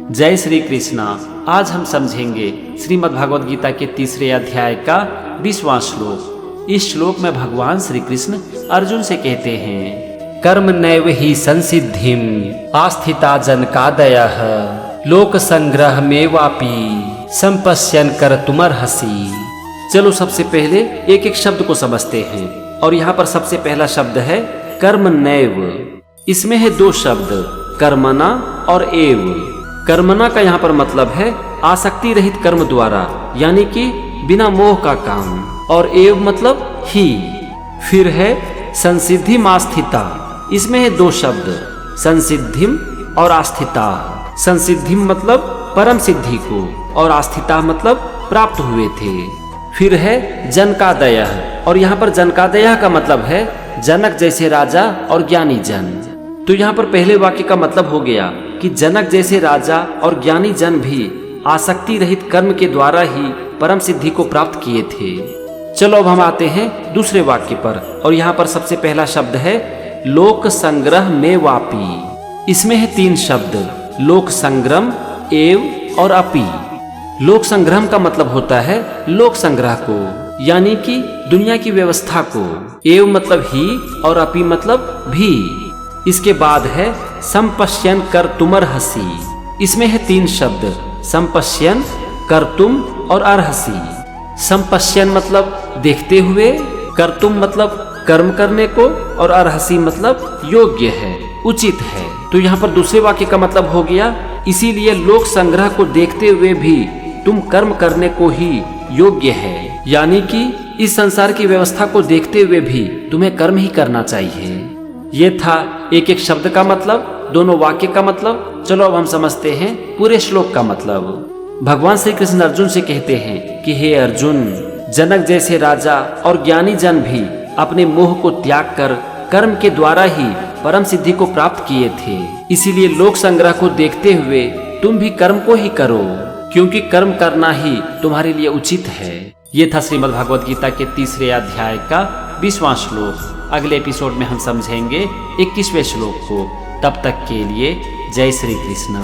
जय श्री कृष्णा। आज हम समझेंगे श्रीमद् भागवत गीता के 3 अध्याय का 20वां श्लोक। इस श्लोक में भगवान श्री कृष्ण अर्जुन से कहते हैं, कर्म नैव ही संसिद्धिम आस्थिता जनकादयः लोक संग्रह में वापी संपश्यन कर तुमर्हसि। चलो सबसे पहले एक एक शब्द को समझते हैं। और यहाँ पर सबसे पहला शब्द है कर्म नैव। इसमें है 2 शब्द, कर्मणा और एव। कर्मणा का यहाँ पर मतलब है आसक्ति रहित कर्म द्वारा, यानी कि बिना मोह का काम। और एव मतलब ही। फिर है संसिद्धिम आस्थिता। इसमें है 2 शब्द, संसिद्धिम और आस्थिता। संसिद्धिम मतलब परम सिद्धि को, और आस्थिता मतलब प्राप्त हुए थे। फिर है जनकादयः, और यहाँ पर जनकादयः का मतलब है जनक जैसे राजा और ज्ञानी जन। तो यहाँ पर पहले वाक्य का मतलब हो गया कि जनक जैसे राजा और ज्ञानी जन भी आसक्ति रहित कर्म के द्वारा ही परम सिद्धि को प्राप्त किए थे। चलो अब हम आते हैं दूसरे वाक्य पर। और यहाँ पर सबसे पहला शब्द है लोक संग्रह में वापी। इसमें है 3 शब्द, लोक संग्रम, एव और अपि। लोक संग्रह का मतलब होता है लोक संग्रह को, यानी कि दुनिया की व्यवस्था को। एव मतलब ही और अपि मतलब भी। इसके बाद है संपश्यन कर तुमर्हसि। इसमें है 3 शब्द, संपश्यन, कर्तुम और अर्हसि। संपश्यन मतलब देखते हुए, कर्तुम मतलब कर्म करने को, और अर्हसि मतलब योग्य है, उचित है। तो यहाँ पर दूसरे वाक्य का मतलब हो गया, इसीलिए लोक संग्रह को देखते हुए भी तुम कर्म करने को ही योग्य है, यानी कि इस संसार की व्यवस्था को देखते हुए भी तुम्हें कर्म ही करना चाहिए। ये था एक एक शब्द का मतलब, दोनों वाक्य का मतलब। चलो अब हम समझते हैं पूरे श्लोक का मतलब। भगवान श्री कृष्ण अर्जुन से कहते हैं कि हे अर्जुन, जनक जैसे राजा और ज्ञानी जन भी अपने मोह को त्याग कर कर्म के द्वारा ही परम सिद्धि को प्राप्त किए थे। इसीलिए लोक संग्रह को देखते हुए तुम भी कर्म को ही करो, क्योंकि कर्म करना ही तुम्हारे लिए उचित है। ये था श्रीमद् भागवत गीता के 3 अध्याय का 20वां श्लोक। अगले एपिसोड में हम समझेंगे 21वें श्लोक को। तब तक के लिए जय श्री कृष्ण।